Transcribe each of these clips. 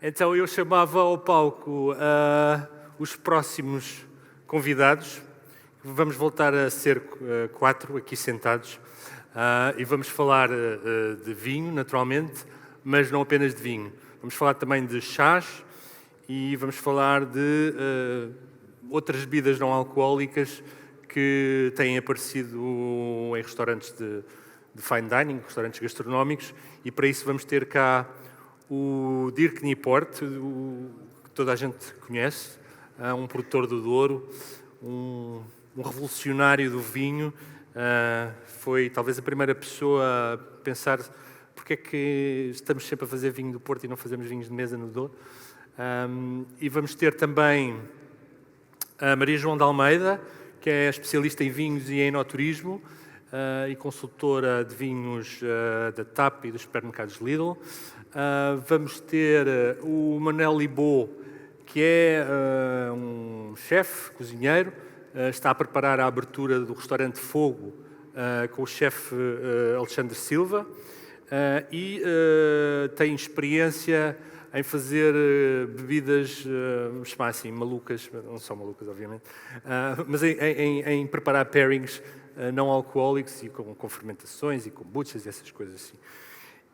Então eu chamava ao palco os próximos convidados. Vamos voltar a ser 4 aqui sentados e vamos falar de vinho, naturalmente, mas não apenas de vinho. Vamos falar também de chás e vamos falar de outras bebidas não alcoólicas que têm aparecido em restaurantes de fine dining, restaurantes gastronómicos, e para isso vamos ter cá o Dirk Nijport, que toda a gente conhece, um produtor do Douro, um revolucionário do vinho, foi talvez a primeira pessoa a pensar porque é que estamos sempre a fazer vinho do Porto e não fazemos vinhos de mesa no Douro. E vamos ter também a Maria João de Almeida, que é especialista em vinhos e em enoturismo, e consultora de vinhos da TAP e dos supermercados Lidl. Vamos ter o Manel Libot, que é um chefe, cozinheiro, está a preparar a abertura do restaurante Fogo com o chefe Alexandre Silva e tem experiência em fazer bebidas, vamos chamar assim, malucas, não são malucas, obviamente, mas em preparar pairings não alcoólicos e com fermentações e kombuchas e essas coisas assim.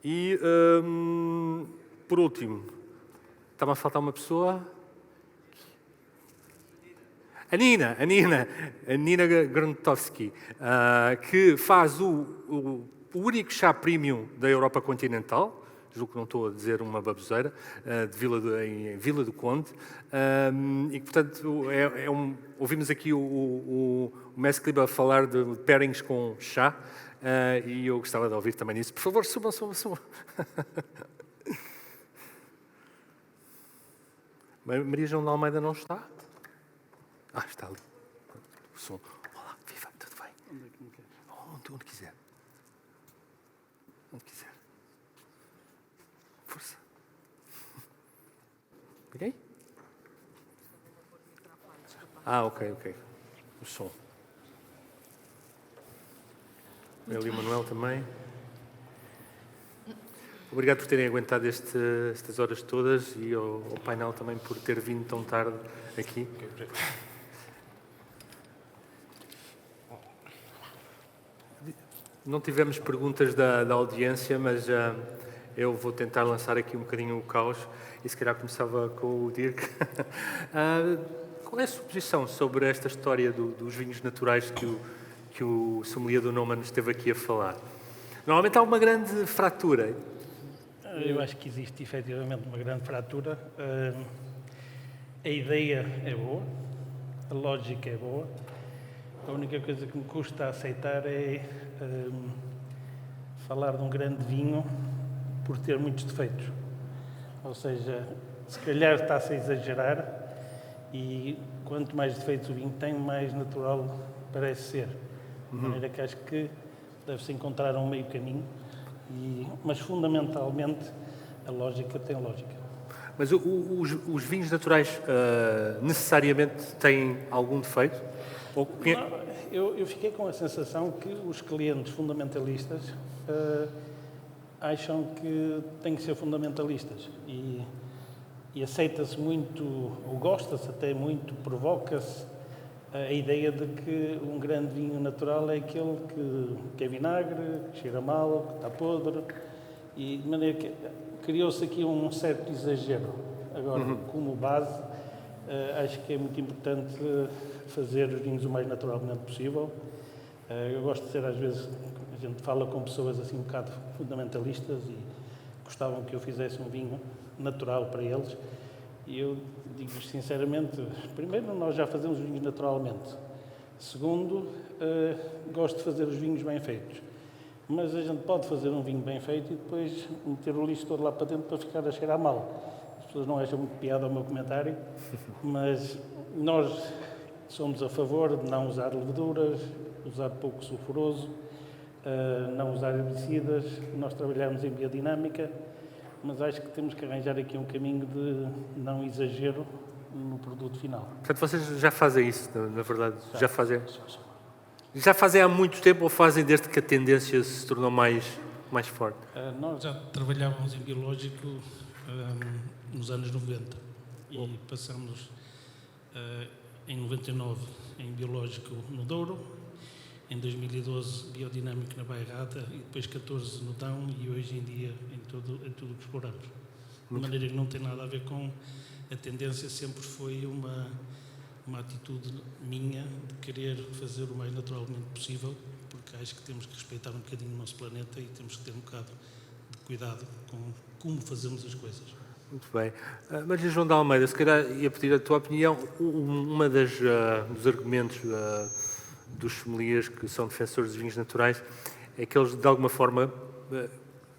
E, por último, estava a faltar uma pessoa? A Nina Gruntovski, que faz o único chá premium da Europa continental, julgo que não estou a dizer uma baboseira, em Vila do Conde, e portanto ouvimos aqui o Mestre Kliba a falar de pairings com chá, e eu gostava de ouvir também isso. Por favor, subam. Maria João de Almeida não está? Está ali. O som. Olá, viva, tudo bem? Onde é que me queres? Onde quiser. Onde quiser. Força. Peguei? Ok. O som. Ali o Manuel também. Obrigado por terem aguentado estas horas todas e ao painel também por ter vindo tão tarde aqui. Não tivemos perguntas da audiência, mas eu vou tentar lançar aqui um bocadinho o caos e se calhar começava com o Dirk. Qual é a sua posição sobre esta história dos vinhos naturais que o sommelier do Noman esteve aqui a falar? Normalmente há uma grande fratura. Eu acho que existe efetivamente uma grande fratura. A ideia é boa, a lógica é boa. A única coisa que me custa aceitar é falar de um grande vinho por ter muitos defeitos. Ou seja, se calhar está-se a exagerar e quanto mais defeitos o vinho tem, mais natural parece ser. De maneira que acho que deve-se encontrar um meio caminho, mas fundamentalmente a lógica tem lógica. Mas os vinhos naturais necessariamente têm algum defeito? Não, eu fiquei com a sensação que os clientes fundamentalistas acham que têm que ser fundamentalistas e aceita-se muito, ou gosta-se até muito, provoca-se a ideia de que um grande vinho natural é aquele que é vinagre, que cheira mal, que está podre, e de maneira que criou-se aqui um certo exagero. Agora, como base, acho que é muito importante fazer os vinhos o mais naturalmente possível. Eu gosto de ser, às vezes, a gente fala com pessoas assim um bocado fundamentalistas e gostavam que eu fizesse um vinho natural para eles. E eu digo-vos sinceramente, primeiro, nós já fazemos os vinhos naturalmente. Segundo, gosto de fazer os vinhos bem feitos. Mas a gente pode fazer um vinho bem feito e depois meter o lixo todo lá para dentro para ficar a cheirar mal. As pessoas não acham muito piada ao meu comentário, mas nós somos a favor de não usar leveduras, usar pouco sulfuroso, não usar herbicidas. Nós trabalhamos em biodinâmica, mas acho que temos que arranjar aqui um caminho de não exagero no produto final. Portanto, vocês já fazem isso, na verdade? Já fazem? Já fazem há muito tempo ou fazem desde que a tendência se tornou mais mais forte? Nós já trabalhávamos em biológico nos anos 90 e passamos em 99 em biológico no Douro, em 2012 biodinâmico na Bairrada e depois 14 no Dão e hoje em dia em tudo o que exploramos. De maneira que não tem nada a ver com a tendência, sempre foi uma atitude minha de querer fazer o mais naturalmente possível, porque acho que temos que respeitar um bocadinho o nosso planeta e temos que ter um bocado de cuidado com como fazemos as coisas. Muito bem. Maria João de Almeida, se calhar ia pedir a tua opinião. Uma dos argumentos dos sommeliers que são defensores dos vinhos naturais é que eles, de alguma forma,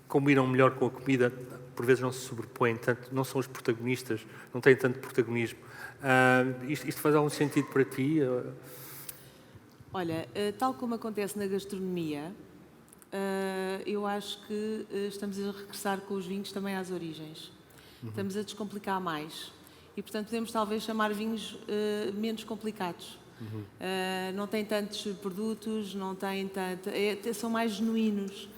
combinam melhor com a comida, por vezes não se sobrepõem tanto, não são os protagonistas, não têm tanto protagonismo. Isto faz algum sentido para ti? Olha, tal como acontece na gastronomia, eu acho que estamos a regressar com os vinhos também às origens. Estamos a descomplicar mais. E, portanto, podemos talvez chamar vinhos menos complicados. Não têm tantos produtos, não têm são mais genuínos.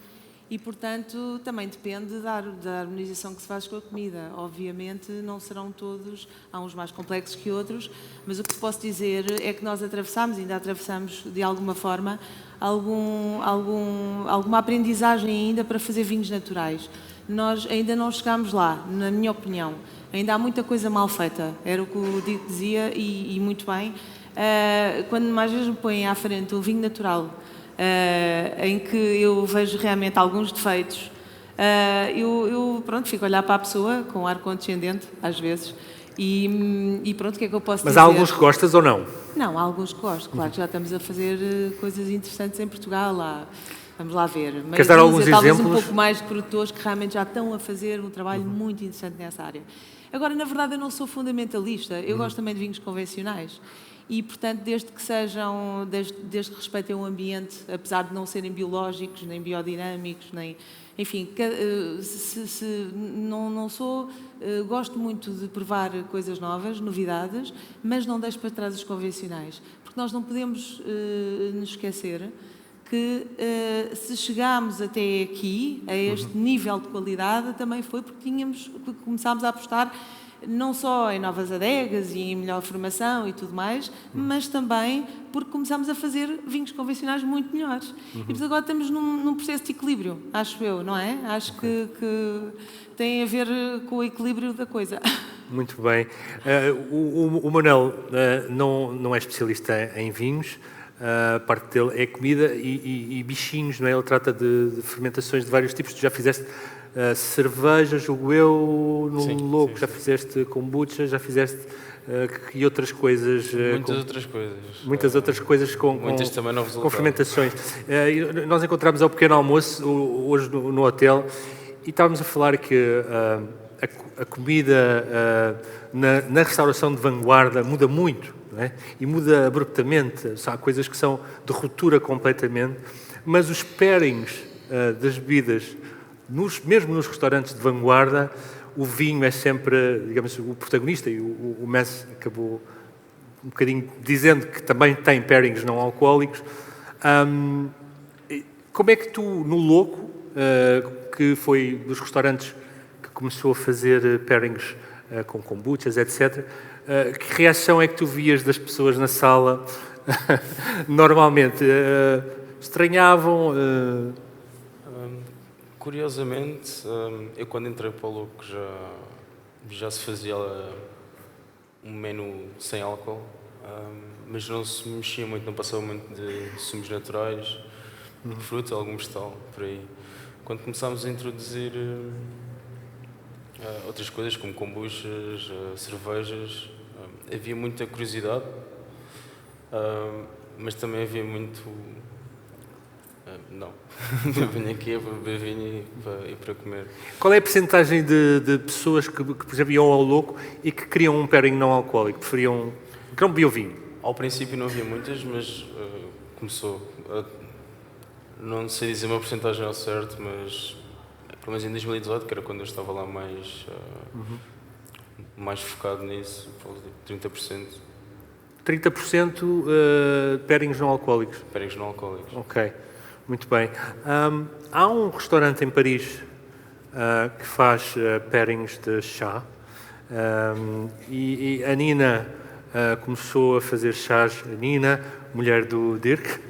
E, portanto, também depende da harmonização que se faz com a comida. Obviamente, não serão todos, há uns mais complexos que outros, mas o que te posso dizer é que nós ainda atravessamos, de alguma forma, alguma aprendizagem ainda para fazer vinhos naturais. Nós ainda não chegámos lá, na minha opinião. Ainda há muita coisa mal feita, era o que o Diego dizia, e muito bem. Quando mais vezes me põem à frente um vinho natural, em que eu vejo realmente alguns defeitos, eu fico a olhar para a pessoa com ar condescendente, às vezes, e pronto, o que é que eu posso dizer? Mas há alguns que gostas ou não? Não, há alguns que gosto. Claro que já estamos a fazer coisas interessantes em Portugal. Vamos lá ver. Mas queres dar alguns talvez exemplos? Um pouco mais de produtores que realmente já estão a fazer um trabalho muito interessante nessa área. Agora, na verdade, eu não sou fundamentalista. Eu gosto também de vinhos convencionais. E, portanto, desde que respeitem o ambiente, apesar de não serem biológicos, nem biodinâmicos, nem... Enfim, não sou... Gosto muito de provar coisas novas, novidades, mas não deixo para trás os convencionais. Porque nós não podemos nos esquecer que se chegámos até aqui, a este nível de qualidade, também foi porque começámos a apostar não só em novas adegas e em melhor formação e tudo mais, mas também porque começámos a fazer vinhos convencionais muito melhores. E portanto agora estamos num processo de equilíbrio, acho eu, não é? Acho que tem a ver com o equilíbrio da coisa. Muito bem. O Manuel não é especialista em vinhos, a parte dele é comida e bichinhos, não é? Ele trata de fermentações de vários tipos. Tu já fizeste cerveja, julgo eu, no Louco, já fizeste kombucha, já fizeste e outras coisas. Muitas outras coisas muitas também não com fermentações. Nós encontramos ao pequeno almoço, hoje no hotel, e estávamos a falar que a comida na restauração de vanguarda muda muito, não é? E muda abruptamente. Há coisas que são de ruptura completamente, mas os pairings das bebidas, mesmo nos restaurantes de vanguarda, o vinho é sempre, digamos, o protagonista, e o Messi acabou um bocadinho dizendo que também tem pairings não alcoólicos. Como é que tu, no Louco, que foi dos restaurantes que começou a fazer pairings com kombuchas, etc., que reação é que tu vias das pessoas na sala? Normalmente, estranhavam? Curiosamente, eu quando entrei para o Louco já se fazia um menu sem álcool, mas não se mexia muito, não passava muito de sumos naturais, fruta, algum vegetal, por aí. Quando começámos a introduzir outras coisas, como kombuchas, cervejas, havia muita curiosidade, mas também havia muito... não, eu venho aqui para beber vinho e para comer. Qual é a percentagem de pessoas que, por exemplo, iam ao Louco e que queriam um pairing não alcoólico, que não bebiam vinho? Ao princípio não havia muitas, mas começou. Não sei dizer uma percentagem ao certo, mas pelo menos em 2018, que era quando eu estava lá mais focado nisso, 30%. 30% pairings não alcoólicos? Pairings não alcoólicos. Ok. Muito bem. Há um restaurante em Paris que faz pairings de chá. E a Nina começou a fazer chás. A Nina, mulher do Dirk,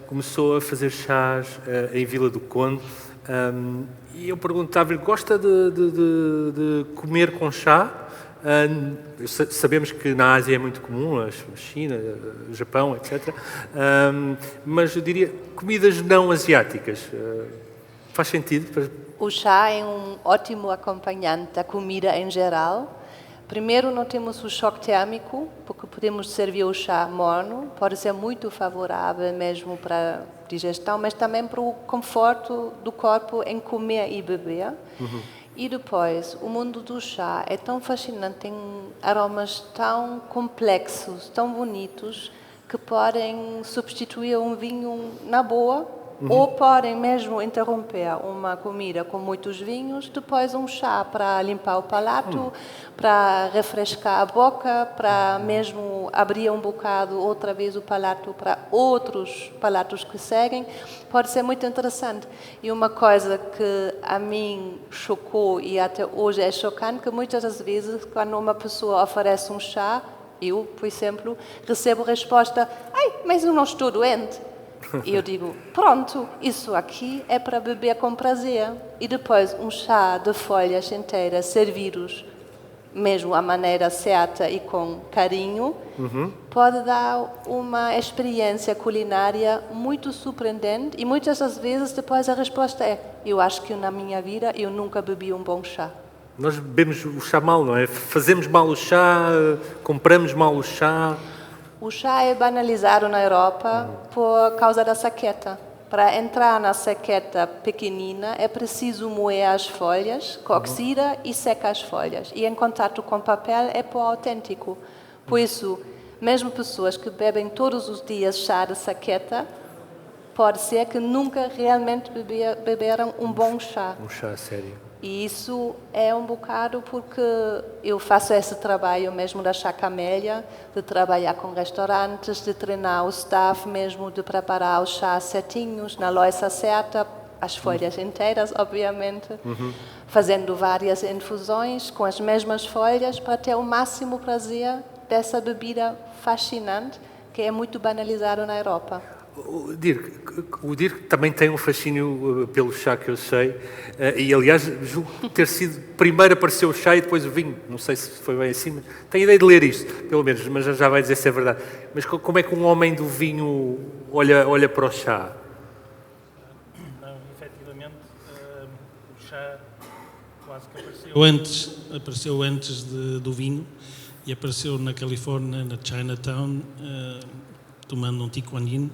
começou a fazer chás em Vila do Conde. E eu perguntava-lhe, gosta de comer com chá? Sabemos que na Ásia é muito comum, a China, o Japão, etc. Mas eu diria, comidas não asiáticas, faz sentido? O chá é um ótimo acompanhante da comida em geral. Primeiro, não temos o choque térmico, porque podemos servir o chá morno, pode ser muito favorável mesmo para a digestão, mas também para o conforto do corpo em comer e beber. E depois, o mundo do chá é tão fascinante, tem aromas tão complexos, tão bonitos, que podem substituir um vinho na boa, ou podem mesmo interromper uma comida com muitos vinhos, depois um chá para limpar o palato, para refrescar a boca, para mesmo abrir um bocado outra vez o palato para outros palatos que seguem. Pode ser muito interessante. E uma coisa que a mim chocou e até hoje é chocante, que muitas das vezes quando uma pessoa oferece um chá, eu, por exemplo, recebo a resposta: "Ai, mas eu não estou doente." E eu digo, pronto, isso aqui é para beber com prazer. E depois um chá de folhas inteiras servidos, mesmo à maneira certa e com carinho, pode dar uma experiência culinária muito surpreendente. E muitas das vezes depois a resposta é: eu acho que na minha vida eu nunca bebi um bom chá. Nós bebemos o chá mal, não é? Fazemos mal o chá, compramos mal o chá. O chá é banalizado na Europa por causa da saqueta. Para entrar na saqueta pequenina é preciso moer as folhas, coxida e seca as folhas. E em contato com papel é pó autêntico. Por isso, mesmo pessoas que bebem todos os dias chá de saqueta, pode ser que nunca realmente beberam um bom chá. Um chá sério. E isso é um bocado porque eu faço esse trabalho mesmo da Chá Camélia, de trabalhar com restaurantes, de treinar o staff mesmo, de preparar os chás certinhos, na louça certa, as folhas inteiras, obviamente, fazendo várias infusões com as mesmas folhas para ter o máximo prazer dessa bebida fascinante que é muito banalizada na Europa. O Dirk também tem um fascínio pelo chá, que eu sei, e aliás julgo ter sido primeiro apareceu o chá e depois o vinho, não sei se foi bem assim, tenho ideia de ler isto, pelo menos, mas já vai dizer se é verdade. Mas como é que um homem do vinho olha para o chá? Não, efetivamente, o chá quase que apareceu antes do vinho, e apareceu na Califórnia, na Chinatown, tomando um Tiquanin,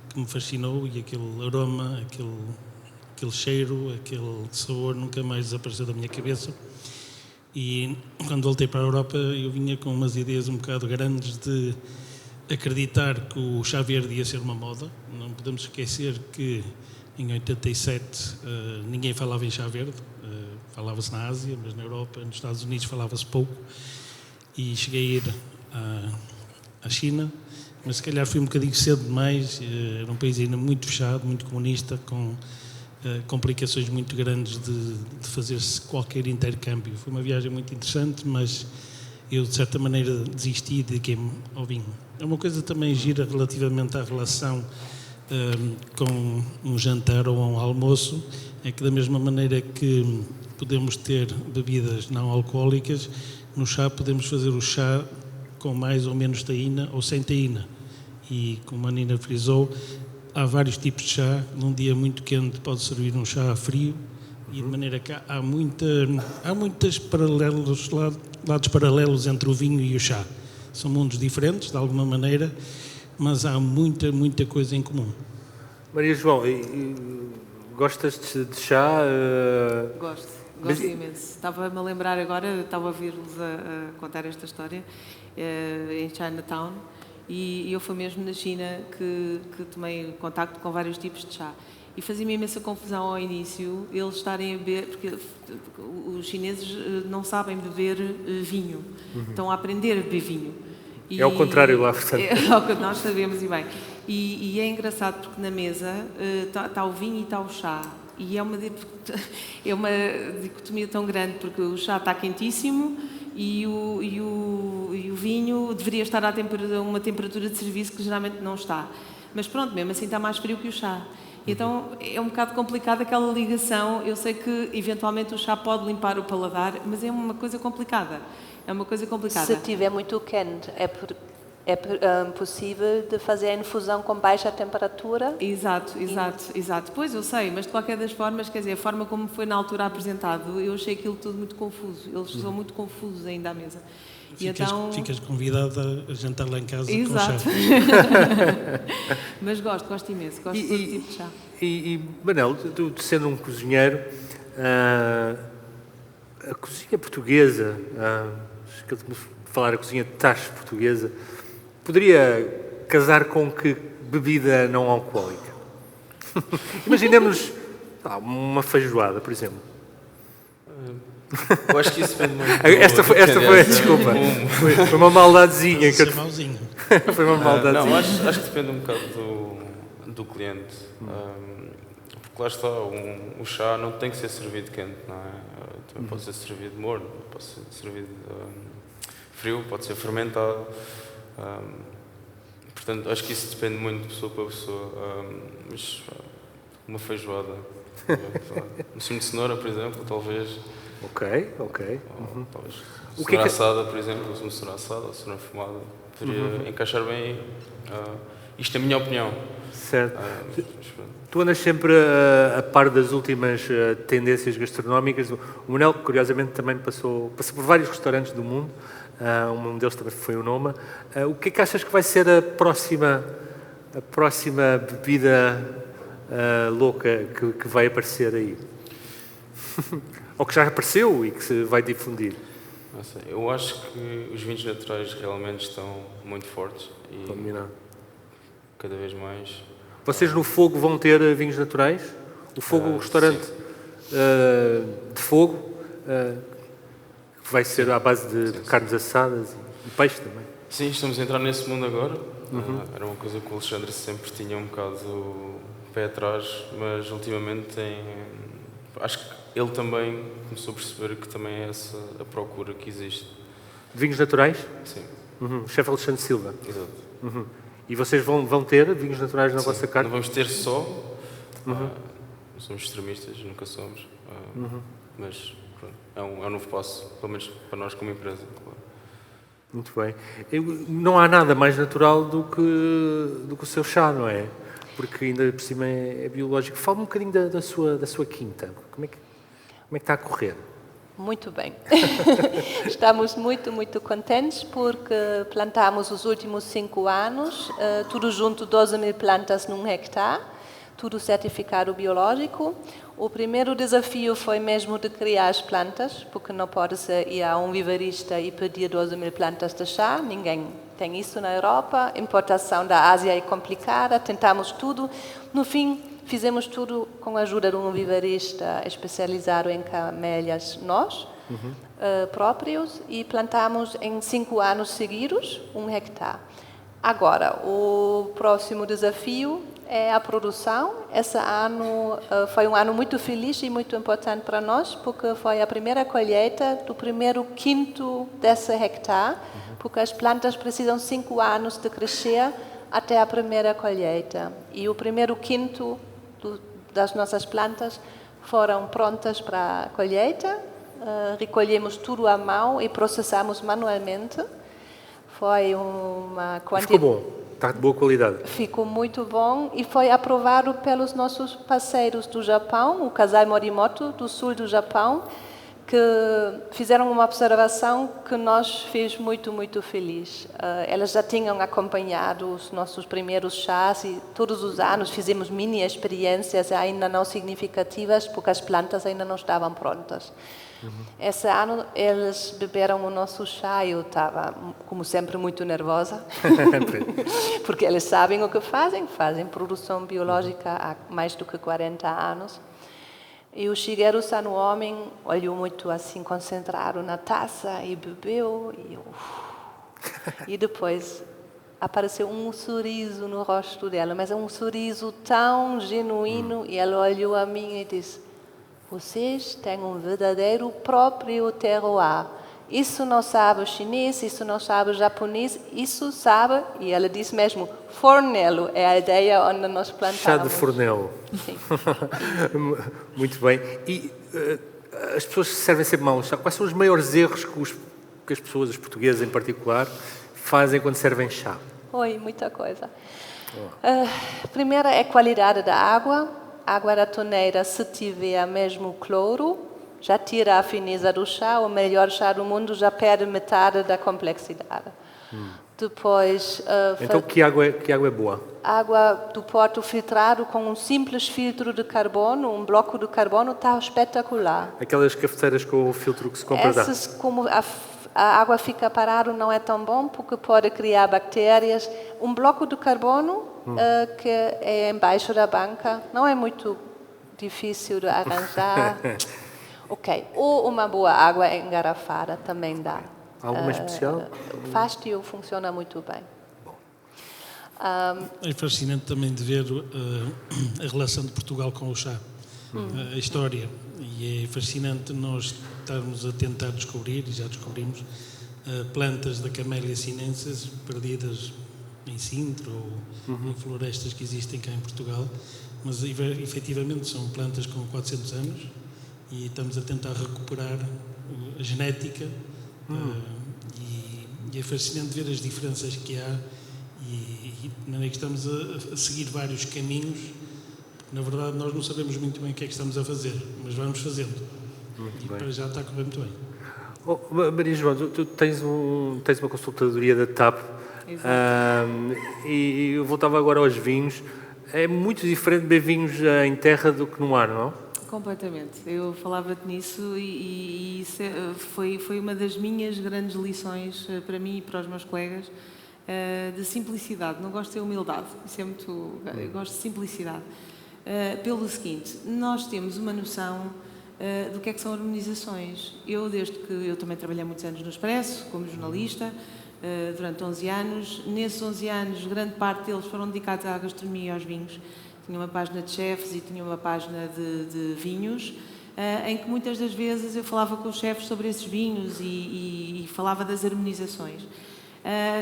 que me fascinou, e aquele aroma, aquele cheiro, aquele sabor nunca mais desapareceu da minha cabeça. E quando voltei para a Europa eu vinha com umas ideias um bocado grandes de acreditar que o chá verde ia ser uma moda. Não podemos esquecer que em 87 ninguém falava em chá verde, falava-se na Ásia, mas na Europa, nos Estados Unidos falava-se pouco, e cheguei a ir à China, mas se calhar fui um bocadinho cedo demais. Era um país ainda muito fechado, muito comunista, com complicações muito grandes de fazer-se qualquer intercâmbio. Foi uma viagem muito interessante, mas eu de certa maneira desisti e dediquei-me ao vinho. É uma coisa também gira relativamente à relação com um jantar ou um almoço, é que da mesma maneira que podemos ter bebidas não alcoólicas, no chá podemos fazer o chá com mais ou menos taína ou sem taína. E como a Nina frisou, há vários tipos de chá. Num dia muito quente pode servir um chá frio, e de maneira que há muitos lados paralelos entre o vinho e o chá. São mundos diferentes, de alguma maneira, mas há muita coisa em comum. Maria João, gostas de chá? Gosto imenso. Estava-me a lembrar agora, estava a ouvir-vos a contar esta história em Chinatown, e eu fui mesmo na China que tomei contacto com vários tipos de chá. E fazia-me imensa confusão ao início eles estarem a beber, porque os chineses não sabem beber vinho, estão a aprender a beber vinho. É ao contrário lá, portanto. É o que nós sabemos, e bem. E é engraçado porque na mesa está o vinho e está o chá. E é uma dicotomia tão grande, porque o chá está quentíssimo e o vinho deveria estar a uma temperatura de serviço que geralmente não está. Mas pronto, mesmo assim está mais frio que o chá. Então é um bocado complicado aquela ligação. Eu sei que eventualmente o chá pode limpar o paladar, mas é uma coisa complicada. É uma coisa complicada. Se tiver muito quente, é possível de fazer a infusão com baixa temperatura? Exato. Pois, eu sei, mas de qualquer das formas, quer dizer, a forma como foi na altura apresentado, eu achei aquilo tudo muito confuso. Eles são muito confusos ainda à mesa. Ficas convidada a jantar lá em casa Exato. com chá. Mas gosto imenso, gosto de todo tipo de chá. E Manel, tu sendo um cozinheiro, a cozinha portuguesa, esqueci-me de falar a cozinha de tacho portuguesa, poderia casar com que bebida não alcoólica? Imaginemos uma feijoada, por exemplo. Eu acho que isso depende muito. Esta foi, desculpa, foi uma maldadezinha. Ser mauzinho. Foi uma maldadezinha. Não, acho que depende um bocado do cliente. Porque lá está, o chá não tem que ser servido quente, não é? Também pode ser servido morno, pode ser servido frio, pode ser fermentado. Portanto, acho que isso depende muito de pessoa para pessoa. Mas uma feijoada, um sumo de cenoura, por exemplo, talvez. Ok. Talvez O que é cenoura que... assada, por exemplo, uma cenoura assada ou cenoura fumada, poderia encaixar bem. Isto é a minha opinião. Certo. Tu andas sempre a par das últimas tendências gastronómicas. O Manel, curiosamente, também passou por vários restaurantes do mundo. Um deles também foi o Noma. O que é que achas que vai ser a próxima bebida louca que vai aparecer aí? Ou que já apareceu e que se vai difundir? Não sei. Eu acho que os vinhos naturais realmente estão muito fortes e cada vez mais. Vocês no Fogo vão ter vinhos naturais? O Fogo, o restaurante de fogo, que vai ser à base de carnes assadas e peixe também. Sim, estamos a entrar nesse mundo agora. Era uma coisa que o Alexandre sempre tinha um bocado pé atrás, mas ultimamente acho que ele também começou a perceber que também é essa a procura que existe. Vinhos naturais? Sim. O chefe Alexandre Silva. Exato. E vocês vão ter vinhos naturais na vossa carta? Não vamos ter só. Não somos extremistas, nunca somos. Mas pronto, é um novo passo, pelo menos para nós como empresa. Claro. Muito bem. Não há nada mais natural do que o seu chá, não é? Porque ainda por cima é biológico. Fala-me um bocadinho da sua quinta. Como é que está a correr? Muito bem. Estamos muito contentes porque plantamos os últimos 5 anos, tudo junto, 12.000 plantas num hectare, tudo certificado biológico. O primeiro desafio foi mesmo de criar as plantas, porque não pode-se ir a um vivarista e pedir 12.000 plantas de chá, ninguém tem isso na Europa, importação da Ásia é complicada, tentamos tudo. No fim, fizemos tudo com a ajuda de um vivarista especializado em camélias nós, próprios, e plantamos em 5 anos seguidos 1 hectare. Agora, o próximo desafio é a produção. Esse ano foi um ano muito feliz e muito importante para nós, porque foi a primeira colheita do primeiro quinto desse hectare, porque as plantas precisam 5 anos de crescer até a primeira colheita. E o primeiro quinto das nossas plantas foram prontas para a colheita, recolhemos tudo à mão e processamos manualmente. Foi uma quantidade... Ficou bom, está de boa qualidade. Ficou muito bom e foi aprovado pelos nossos parceiros do Japão, o Kasai Morimoto, do sul do Japão, que fizeram uma observação que nos fez muito feliz. Elas já tinham acompanhado os nossos primeiros chás e todos os anos fizemos mini experiências ainda não significativas, porque as plantas ainda não estavam prontas. Esse ano eles beberam o nosso chá e eu estava, como sempre, muito nervosa, porque eles sabem o que fazem produção biológica há mais do que 40 anos. E o Shigeru San, o homem, olhou muito assim concentrado na taça e bebeu. E depois apareceu um sorriso no rosto dela, mas é um sorriso tão genuíno, e ela olhou a mim e disse: vocês têm um verdadeiro próprio terroir. Isso não sabe chinês, isso não sabe japonês, isso sabe, e ela disse mesmo, fornelo, é a ideia onde nós plantamos. Chá de fornelo. Sim. Muito bem. E as pessoas servem sempre mal chá. Quais são os maiores erros que as pessoas, os portugueses em particular, fazem quando servem chá? Oi, muita coisa. Primeiro é a qualidade da água. A água da torneira, se tiver mesmo cloro, já tira a fineza do chá. O melhor chá do mundo já perde metade da complexidade. Depois... Então, que água é boa? Água do Porto filtrado com um simples filtro de carbono, um bloco de carbono, está espetacular. Aquelas cafeteiras com o filtro que se compra da... Essas, como a água fica parada, não é tão bom, porque pode criar bactérias. Um bloco de carbono, que é embaixo da banca, não é muito difícil de arranjar. Ok. Ou uma boa água engarrafada também dá. Alguma especial? Fástio funciona muito bem. É fascinante também de ver a relação de Portugal com o chá, a história. E é fascinante nós estarmos a tentar descobrir, e já descobrimos, plantas da Camellia sinensis perdidas em Sintra ou em florestas que existem cá em Portugal, mas efetivamente são plantas com 400 anos e estamos a tentar recuperar a genética e é fascinante ver as diferenças que há e de maneira que estamos a seguir vários caminhos, porque na verdade nós não sabemos muito bem o que é que estamos a fazer, mas vamos fazendo. Para já está a correr muito bem. Maria João, tu tens uma consultadoria da TAP. E eu voltava agora aos vinhos. É muito diferente beber vinhos em terra do que no mar, não? Completamente. Eu falava-te nisso e isso foi uma das minhas grandes lições para mim e para os meus colegas, de simplicidade. Não gosto de ter humildade. Isso é muito... Eu gosto de simplicidade. Pelo seguinte, nós temos uma noção do que é que são harmonizações. Desde que eu também trabalhei muitos anos no Expresso, como jornalista, durante 11 anos. Nesses 11 anos, grande parte deles foram dedicados à gastronomia e aos vinhos. Tinha uma página de chefes e tinha uma página de vinhos, em que muitas das vezes eu falava com os chefes sobre esses vinhos e falava das harmonizações.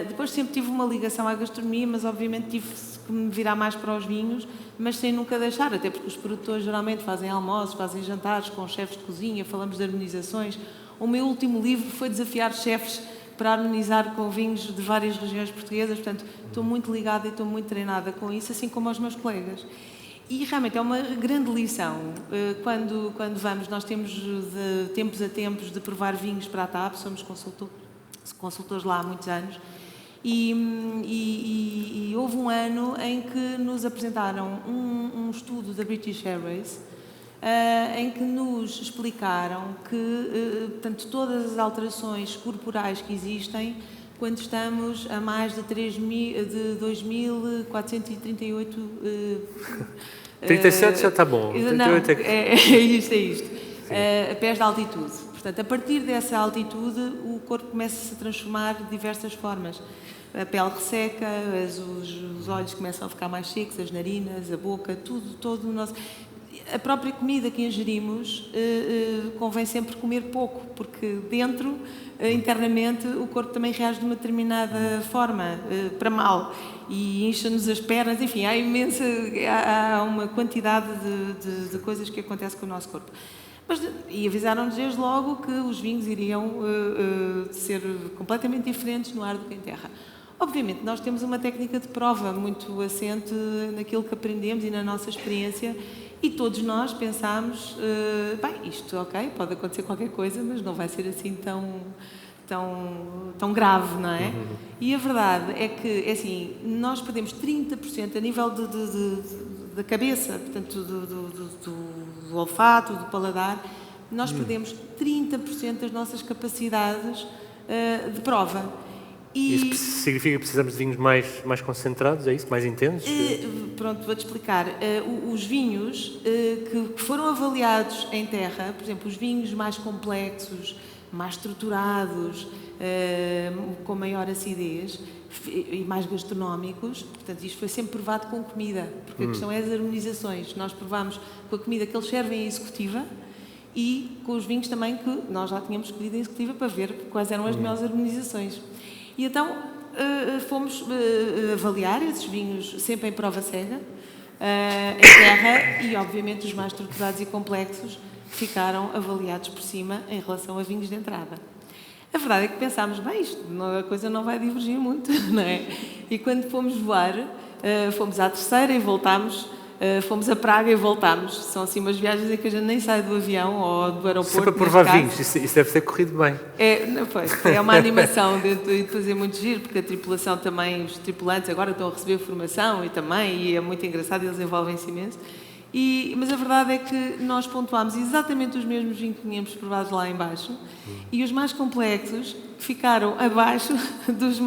Depois sempre tive uma ligação à gastronomia, mas obviamente tive que me virar mais para os vinhos, mas sem nunca deixar, até porque os produtores geralmente fazem almoços, fazem jantares com chefes de cozinha, falamos de harmonizações. O meu último livro foi desafiar chefes para harmonizar com vinhos de várias regiões portuguesas, portanto estou muito ligada e estou muito treinada com isso, assim como os meus colegas. E realmente é uma grande lição. Quando vamos, nós temos de tempos a tempos de provar vinhos para a TAP, somos consultores lá há muitos anos, e houve um ano em que nos apresentaram um estudo da British Airways, em que nos explicaram que portanto, todas as alterações corporais que existem quando estamos a mais de 2.438... 37 já está bom. Não, é isto. Pés de altitude. Portanto, a partir dessa altitude, o corpo começa-se a transformar de diversas formas. A pele resseca, os olhos começam a ficar mais secos, as narinas, a boca, todo o nosso... A própria comida que ingerimos convém sempre comer pouco, porque dentro, internamente, o corpo também reage de uma determinada forma, para mal, e incha-nos as pernas, enfim, há uma quantidade de coisas que acontecem com o nosso corpo. E avisaram-nos desde logo que os vinhos iriam ser completamente diferentes no ar do que em terra. Obviamente, nós temos uma técnica de prova muito assente naquilo que aprendemos e na nossa experiência, e todos nós pensámos, isto, ok, pode acontecer qualquer coisa, mas não vai ser assim tão grave, não é? E a verdade é que, assim, nós perdemos 30% a nível da cabeça, portanto, do olfato, do paladar, nós perdemos 30% das nossas capacidades de prova. Isso significa que precisamos de vinhos mais concentrados, é isso? Mais intensos? Pronto, vou-te explicar. Os vinhos que foram avaliados em terra, por exemplo, os vinhos mais complexos, mais estruturados, com maior acidez e mais gastronómicos, portanto, isto foi sempre provado com comida, porque a questão é as harmonizações. Nós provamos com a comida que eles servem em executiva e com os vinhos também que nós já tínhamos escolhido em executiva para ver quais eram as melhores harmonizações. E então fomos avaliar esses vinhos sempre em prova cega, em terra, e obviamente os mais estruturados e complexos ficaram avaliados por cima em relação a vinhos de entrada. A verdade é que pensámos, bem, a coisa não vai divergir muito, não é? E quando fomos voar, fomos à terceira e voltámos, fomos a Praga e voltámos. São assim umas viagens em que a gente nem sai do avião ou do aeroporto. Sempre a provar vinhos, isso deve ter corrido bem. É uma animação de fazer muito giro, porque a tripulação também, os tripulantes agora estão a receber formação e é muito engraçado, eles envolvem-se imenso. Mas a verdade é que nós pontuámos exatamente os mesmos vinhos que tínhamos provados lá em baixo e os mais complexos ficaram abaixo dos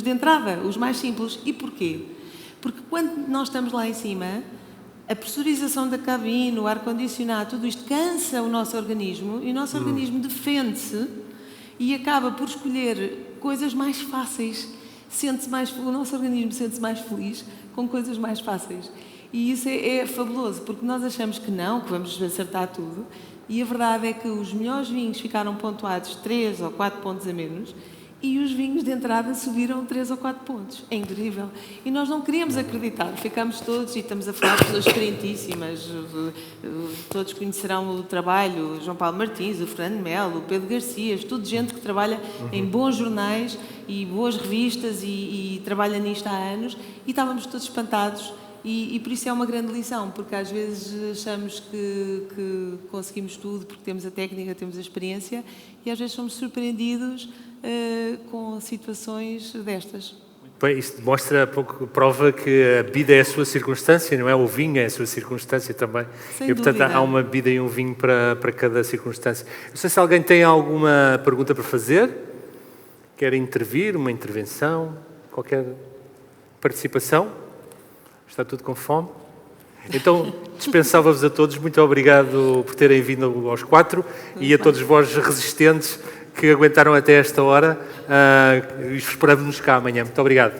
de entrada, os mais simples. E porquê? Porque quando nós estamos lá em cima, a pressurização da cabine, o ar-condicionado, tudo isto cansa o nosso organismo e o nosso organismo defende-se e acaba por escolher coisas mais fáceis. O nosso organismo sente-se mais feliz com coisas mais fáceis. E isso é fabuloso, porque nós achamos que vamos acertar tudo, e a verdade é que os melhores vinhos ficaram pontuados 3 ou 4 pontos a menos, e os vinhos de entrada subiram 3 ou 4 pontos. É incrível. E nós não queríamos acreditar. Ficámos todos, e estamos a falar de pessoas experientíssimas, todos conhecerão o trabalho, o João Paulo Martins, o Fernando Melo, o Pedro Garcias, tudo gente que trabalha em bons jornais e boas revistas e trabalha nisto há anos, e estávamos todos espantados. E por isso é uma grande lição, porque às vezes achamos que conseguimos tudo porque temos a técnica, temos a experiência, e às vezes somos surpreendidos com situações destas. Bem, isto prova que a bebida é a sua circunstância, não é? O vinho é a sua circunstância também. Sem e, portanto, dúvida. há uma bebida e um vinho para cada circunstância. Não sei se alguém tem alguma pergunta para fazer, quer intervir, uma intervenção, qualquer participação. Está tudo com fome? Então, dispensava-vos a todos. Muito obrigado por terem vindo aos 4 e a todos vós resistentes que aguentaram até esta hora. Esperamos-nos cá amanhã. Muito obrigado.